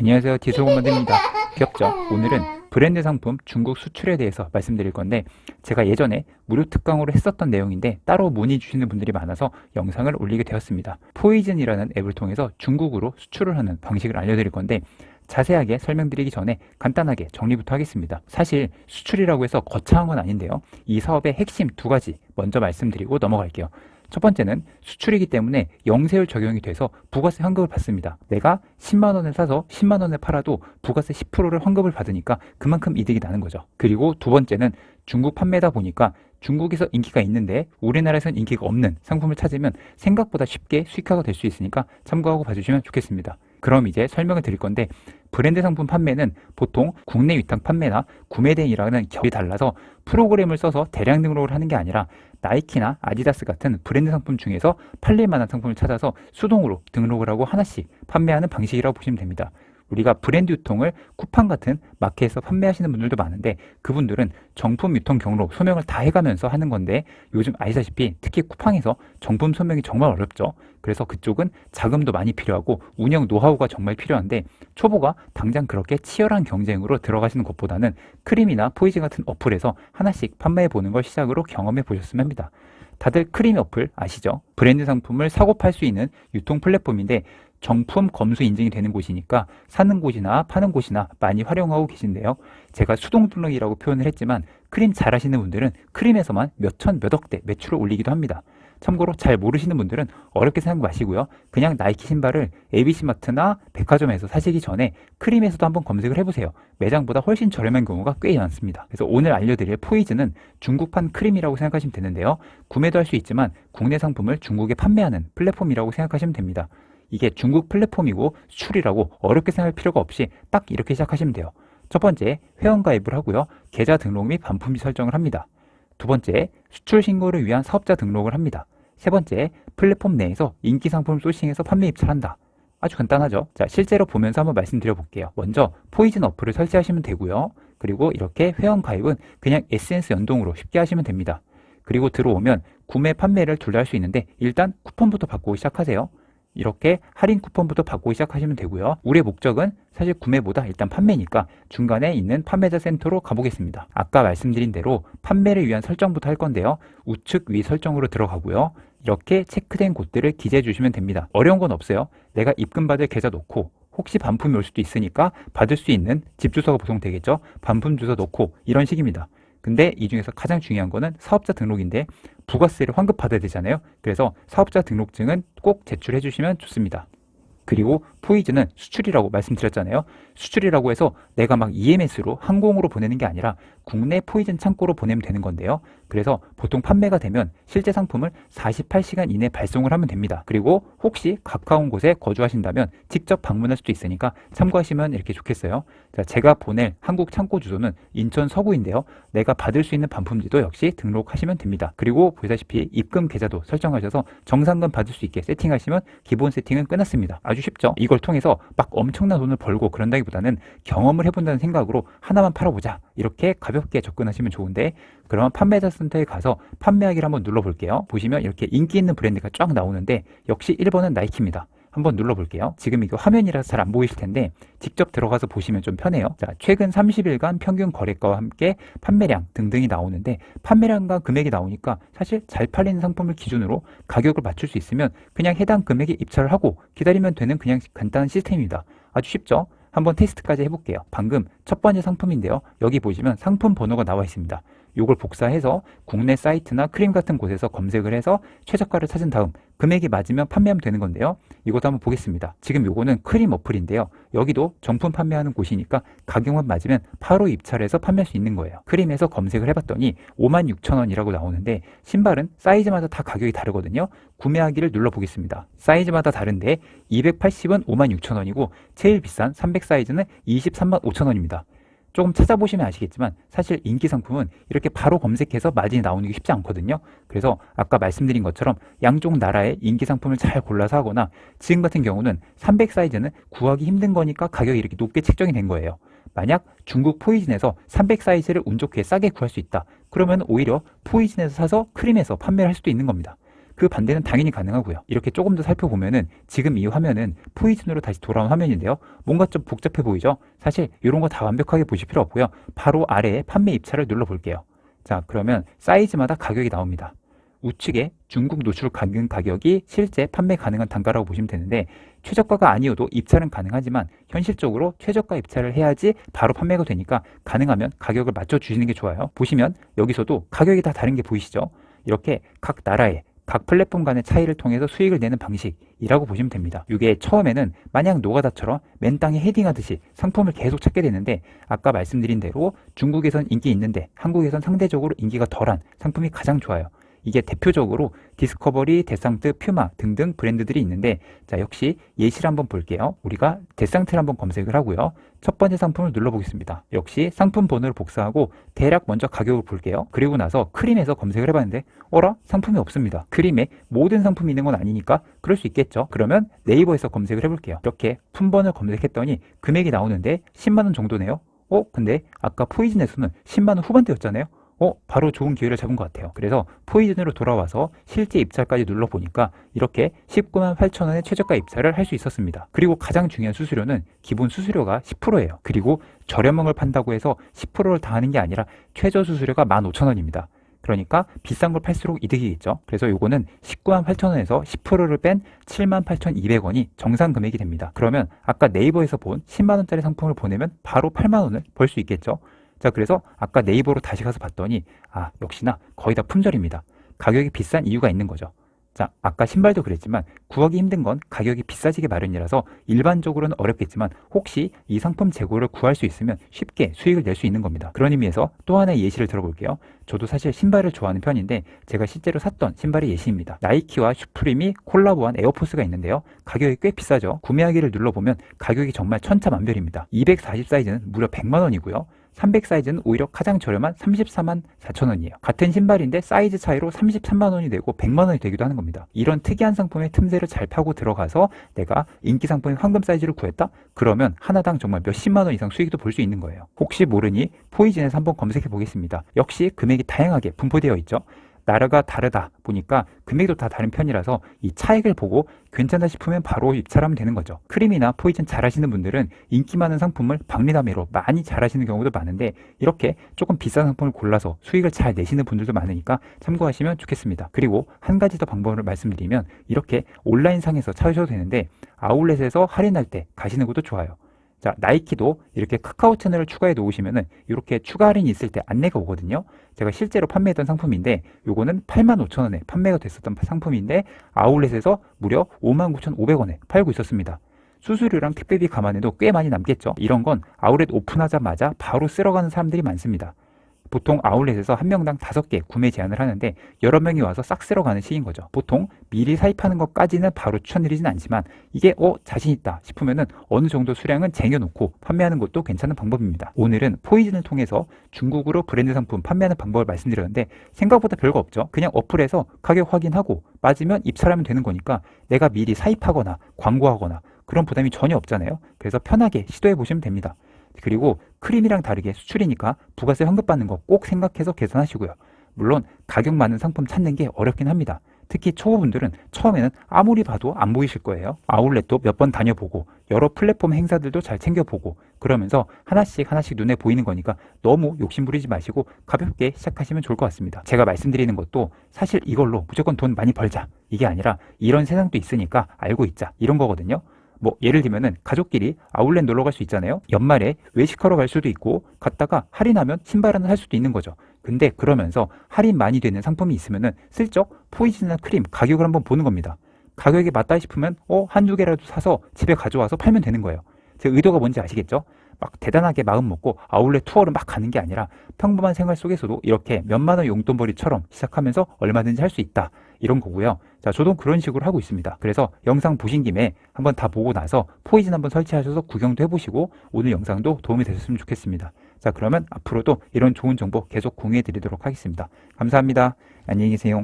안녕하세요, 디솔공만드입니다. 귀엽죠? 오늘은 브랜드 상품 중국 수출에 대해서 말씀드릴 건데, 제가 예전에 무료 특강으로 했었던 내용인데 따로 문의 주시는 분들이 많아서 영상을 올리게 되었습니다. 포이즌이라는 앱을 통해서 중국으로 수출을 하는 방식을 알려드릴 건데, 자세하게 설명드리기 전에 간단하게 정리부터 하겠습니다. 사실 수출이라고 해서 거창한 건 아닌데요, 이 사업의 핵심 두 가지 먼저 말씀드리고 넘어갈게요. 첫 번째는 수출이기 때문에 영세율 적용이 돼서 부가세 환급을 받습니다. 내가 10만 원을 사서 10만 원에 팔아도 부가세 10%를 환급을 받으니까 그만큼 이득이 나는 거죠. 그리고 두 번째는 중국 판매다 보니까 중국에서 인기가 있는데 우리나라에서는 인기가 없는 상품을 찾으면 생각보다 쉽게 수익화가 될 수 있으니까 참고하고 봐주시면 좋겠습니다. 그럼 이제 설명을 드릴 건데, 브랜드 상품 판매는 보통 국내 위탁 판매나 구매 대행이랑은 결이 달라서 프로그램을 써서 대량 등록을 하는 게 아니라 나이키나 아디다스 같은 브랜드 상품 중에서 팔릴 만한 상품을 찾아서 수동으로 등록을 하고 하나씩 판매하는 방식이라고 보시면 됩니다. 우리가 브랜드 유통을 쿠팡 같은 마켓에서 판매하시는 분들도 많은데, 그분들은 정품 유통 경로 소명을 다 해가면서 하는 건데, 요즘 아시다시피 특히 쿠팡에서 정품 소명이 정말 어렵죠. 그래서 그쪽은 자금도 많이 필요하고 운영 노하우가 정말 필요한데, 초보가 당장 그렇게 치열한 경쟁으로 들어가시는 것보다는 크림이나 포이즌 같은 어플에서 하나씩 판매해 보는 걸 시작으로 경험해 보셨으면 합니다. 다들 크림 어플 아시죠? 브랜드 상품을 사고 팔 수 있는 유통 플랫폼인데, 정품 검수 인증이 되는 곳이니까 사는 곳이나 파는 곳이나 많이 활용하고 계신데요. 제가 수동 등록이라고 표현을 했지만 크림 잘 하시는 분들은 크림에서만 몇천 몇억 대 매출을 올리기도 합니다. 참고로 잘 모르시는 분들은 어렵게 생각 마시고요. 그냥 나이키 신발을 ABC마트나 백화점에서 사시기 전에 크림에서도 한번 검색을 해보세요. 매장보다 훨씬 저렴한 경우가 꽤 많습니다. 그래서 오늘 알려드릴 포이즌은 중국판 크림이라고 생각하시면 되는데요. 구매도 할 수 있지만 국내 상품을 중국에 판매하는 플랫폼이라고 생각하시면 됩니다. 이게 중국 플랫폼이고 수출이라고 어렵게 생각할 필요가 없이 딱 이렇게 시작하시면 돼요. 첫 번째, 회원가입을 하고요. 계좌 등록 및 반품비 설정을 합니다. 두 번째, 수출 신고를 위한 사업자 등록을 합니다. 세 번째, 플랫폼 내에서 인기 상품 소싱해서 판매 입찰한다. 아주 간단하죠? 자, 실제로 보면서 한번 말씀드려 볼게요. 먼저 포이즌 어플을 설치하시면 되고요. 그리고 이렇게 회원 가입은 그냥 SNS 연동으로 쉽게 하시면 됩니다. 그리고 들어오면 구매, 판매를 둘 다 할 수 있는데, 일단 쿠폰부터 받고 시작하세요. 이렇게 할인 쿠폰부터 받고 시작하시면 되고요. 우리의 목적은 사실 구매보다 일단 판매니까 중간에 있는 판매자 센터로 가보겠습니다. 아까 말씀드린 대로 판매를 위한 설정부터 할 건데요. 우측 위 설정으로 들어가고요. 이렇게 체크된 곳들을 기재해 주시면 됩니다. 어려운 건 없어요. 내가 입금받을 계좌 넣고, 혹시 반품이 올 수도 있으니까 받을 수 있는 집 주소가 보통 되겠죠. 반품 주소 넣고, 이런 식입니다. 근데 이 중에서 가장 중요한 거는 사업자 등록인데, 부가세를 환급받아야 되잖아요. 그래서 사업자 등록증은 꼭 제출해 주시면 좋습니다. 그리고 포이즌은 수출이라고 말씀드렸잖아요. 수출이라고 해서 내가 막 EMS로 항공으로 보내는 게 아니라 국내 포이즌 창고로 보내면 되는 건데요. 그래서 보통 판매가 되면 실제 상품을 48시간 이내 발송을 하면 됩니다. 그리고 혹시 가까운 곳에 거주하신다면 직접 방문할 수도 있으니까 참고하시면 이렇게 좋겠어요. 자, 제가 보낼 한국 창고 주소는 인천 서구인데요. 내가 받을 수 있는 반품지도 역시 등록하시면 됩니다. 그리고 보시다시피 입금 계좌도 설정하셔서 정상금 받을 수 있게 세팅하시면 기본 세팅은 끝났습니다. 아주 쉽죠? 이걸 통해서 막 엄청난 돈을 벌고 그런다기보다는 경험을 해본다는 생각으로 하나만 팔아보자, 이렇게 가볍게 접근하시면 좋은데, 그러면 판매자 센터에 가서 판매하기를 한번 눌러볼게요. 보시면 이렇게 인기 있는 브랜드가 쫙 나오는데, 역시 1번은 나이키입니다. 한번 눌러볼게요. 지금 이거 화면이라서 잘 안 보이실 텐데 직접 들어가서 보시면 좀 편해요. 자, 최근 30일간 평균 거래가와 함께 판매량 등등이 나오는데, 판매량과 금액이 나오니까 사실 잘 팔리는 상품을 기준으로 가격을 맞출 수 있으면 그냥 해당 금액에 입찰을 하고 기다리면 되는 그냥 간단한 시스템입니다. 아주 쉽죠? 한번 테스트까지 해볼게요. 방금 첫 번째 상품인데요. 여기 보시면 상품 번호가 나와 있습니다. 이걸 복사해서 국내 사이트나 크림 같은 곳에서 검색을 해서 최저가를 찾은 다음 금액이 맞으면 판매하면 되는 건데요. 이것도 한번 보겠습니다. 지금 요거는 크림 어플인데요. 여기도 정품 판매하는 곳이니까 가격만 맞으면 바로 입찰해서 판매할 수 있는 거예요. 크림에서 검색을 해봤더니 56,000원이라고 나오는데, 신발은 사이즈마다 다 가격이 다르거든요. 구매하기를 눌러보겠습니다. 사이즈마다 다른데 280은 56,000원이고 제일 비싼 300 사이즈는 23만 5천원입니다. 조금 찾아보시면 아시겠지만 사실 인기 상품은 이렇게 바로 검색해서 마진이 나오는 게 쉽지 않거든요. 그래서 아까 말씀드린 것처럼 양쪽 나라의 인기 상품을 잘 골라서 하거나, 지금 같은 경우는 300 사이즈는 구하기 힘든 거니까 가격이 이렇게 높게 책정이 된 거예요. 만약 중국 포이즌에서 300 사이즈를 운 좋게 싸게 구할 수 있다, 그러면 오히려 포이즌에서 사서 크림에서 판매를 할 수도 있는 겁니다. 그 반대는 당연히 가능하고요. 이렇게 조금 더 살펴보면은 지금 이 화면은 포이즌으로 다시 돌아온 화면인데요. 뭔가 좀 복잡해 보이죠? 사실 이런 거 다 완벽하게 보실 필요 없고요. 바로 아래에 판매 입찰을 눌러 볼게요. 자, 그러면 사이즈마다 가격이 나옵니다. 우측에 중국 노출 가격이 실제 판매 가능한 단가라고 보시면 되는데, 최저가가 아니어도 입찰은 가능하지만 현실적으로 최저가 입찰을 해야지 바로 판매가 되니까 가능하면 가격을 맞춰주시는 게 좋아요. 보시면 여기서도 가격이 다 다른 게 보이시죠? 이렇게 각 나라의 각 플랫폼 간의 차이를 통해서 수익을 내는 방식이라고 보시면 됩니다. 이게 처음에는 마냥 노가다처럼 맨 땅에 헤딩하듯이 상품을 계속 찾게 되는데, 아까 말씀드린 대로 중국에선 인기 있는데 한국에선 상대적으로 인기가 덜한 상품이 가장 좋아요. 이게 대표적으로 디스커버리, 데상트, 퓨마 등등 브랜드들이 있는데, 자, 역시 예시를 한번 볼게요. 우리가 데상트를 한번 검색을 하고요. 첫 번째 상품을 눌러보겠습니다. 역시 상품 번호를 복사하고 대략 먼저 가격을 볼게요. 그리고 나서 크림에서 검색을 해봤는데 어라? 상품이 없습니다. 크림에 모든 상품이 있는 건 아니니까 그럴 수 있겠죠. 그러면 네이버에서 검색을 해볼게요. 이렇게 품번을 검색했더니 금액이 나오는데 10만원 정도네요. 근데 아까 포이즌에서는 10만원 후반대였잖아요. 바로 좋은 기회를 잡은 것 같아요. 그래서 포이즌으로 돌아와서 실제 입찰까지 눌러보니까 이렇게 19만 8천원의 최저가 입찰을 할 수 있었습니다. 그리고 가장 중요한 수수료는 기본 수수료가 10%예요. 그리고 저렴한 판다고 해서 10%를 다 하는 게 아니라 최저 수수료가 15,000원입니다. 그러니까 비싼 걸 팔수록 이득이겠죠. 그래서 요거는 19만 8천원에서 10%를 뺀 7만 8,200원이 정상 금액이 됩니다. 그러면 아까 네이버에서 본 10만원짜리 상품을 보내면 바로 8만원을 벌 수 있겠죠. 자, 그래서 아까 네이버로 다시 가서 봤더니 역시나 거의 다 품절입니다. 가격이 비싼 이유가 있는 거죠. 자, 아까 신발도 그랬지만 구하기 힘든 건 가격이 비싸지게 마련이라서 일반적으로는 어렵겠지만 혹시 이 상품 재고를 구할 수 있으면 쉽게 수익을 낼 수 있는 겁니다. 그런 의미에서 또 하나의 예시를 들어볼게요. 저도 사실 신발을 좋아하는 편인데 제가 실제로 샀던 신발의 예시입니다. 나이키와 슈프림이 콜라보한 에어포스가 있는데요. 가격이 꽤 비싸죠. 구매하기를 눌러보면 가격이 정말 천차만별입니다. 240 사이즈는 무려 100만 원이고요. 300 사이즈는 오히려 가장 저렴한 34만 4천원이에요. 같은 신발인데 사이즈 차이로 33만 원이 되고 100만 원이 되기도 하는 겁니다. 이런 특이한 상품의 틈새를 잘 파고 들어가서 내가 인기 상품의 황금 사이즈를 구했다? 그러면 하나당 정말 몇십만 원 이상 수익도 볼 수 있는 거예요. 혹시 모르니 포이즌에서 한번 검색해 보겠습니다. 역시 금액이 다양하게 분포되어 있죠. 나라가 다르다 보니까 금액도 다 다른 편이라서 이 차익을 보고 괜찮다 싶으면 바로 입찰하면 되는 거죠. 크림이나 포이즌 잘 하시는 분들은 인기 많은 상품을 박리담회로 많이 잘 하시는 경우도 많은데, 이렇게 조금 비싼 상품을 골라서 수익을 잘 내시는 분들도 많으니까 참고하시면 좋겠습니다. 그리고 한 가지 더 방법을 말씀드리면, 이렇게 온라인상에서 찾으셔도 되는데 아울렛에서 할인할 때 가시는 것도 좋아요. 자, 나이키도 이렇게 카카오 채널을 추가해 놓으시면은 이렇게 추가 할인이 있을 때 안내가 오거든요. 제가 실제로 판매했던 상품인데 요거는 85,000원에 판매가 됐었던 상품인데 아울렛에서 무려 59,500원에 팔고 있었습니다. 수수료랑 택배비 감안해도 꽤 많이 남겠죠. 이런 건 아울렛 오픈하자마자 바로 쓸어가는 사람들이 많습니다. 보통 아울렛에서 한 명당 5개 구매 제한을 하는데 여러 명이 와서 싹 쓸어가는 시기인 거죠. 보통 미리 사입하는 것까지는 바로 추천드리진 않지만 이게 자신 있다 싶으면은 어느 정도 수량은 쟁여놓고 판매하는 것도 괜찮은 방법입니다. 오늘은 포이즌을 통해서 중국으로 브랜드 상품 판매하는 방법을 말씀드렸는데 생각보다 별거 없죠. 그냥 어플에서 가격 확인하고 맞으면 입찰하면 되는 거니까 내가 미리 사입하거나 광고하거나 그런 부담이 전혀 없잖아요. 그래서 편하게 시도해 보시면 됩니다. 그리고 크림이랑 다르게 수출이니까 부가세 환급받는 거 꼭 생각해서 계산하시고요. 물론 가격 많은 상품 찾는 게 어렵긴 합니다. 특히 초보분들은 처음에는 아무리 봐도 안 보이실 거예요. 아울렛도 몇 번 다녀보고 여러 플랫폼 행사들도 잘 챙겨보고 그러면서 하나씩 눈에 보이는 거니까 너무 욕심부리지 마시고 가볍게 시작하시면 좋을 것 같습니다. 제가 말씀드리는 것도 사실 이걸로 무조건 돈 많이 벌자 이게 아니라 이런 세상도 있으니까 알고 있자 이런 거거든요. 예를 들면은 가족끼리 아울렛 놀러 갈 수 있잖아요. 연말에 외식하러 갈 수도 있고 갔다가 할인하면 신발 하나 살 수도 있는 거죠. 근데 그러면서 할인 많이 되는 상품이 있으면은 슬쩍 포이즌이나 크림 가격을 한번 보는 겁니다. 가격이 맞다 싶으면 한두 개라도 사서 집에 가져와서 팔면 되는 거예요. 제 의도가 뭔지 아시겠죠? 막 대단하게 마음 먹고 아울렛 투어를 막 가는 게 아니라 평범한 생활 속에서도 이렇게 몇만 원 용돈벌이처럼 시작하면서 얼마든지 할 수 있다. 이런 거고요. 자, 저도 그런 식으로 하고 있습니다. 그래서 영상 보신 김에 한번 다 보고 나서 포이즌 한번 설치하셔서 구경도 해보시고 오늘 영상도 도움이 되셨으면 좋겠습니다. 자, 그러면 앞으로도 이런 좋은 정보 계속 공유해 드리도록 하겠습니다. 감사합니다. 안녕히 계세요.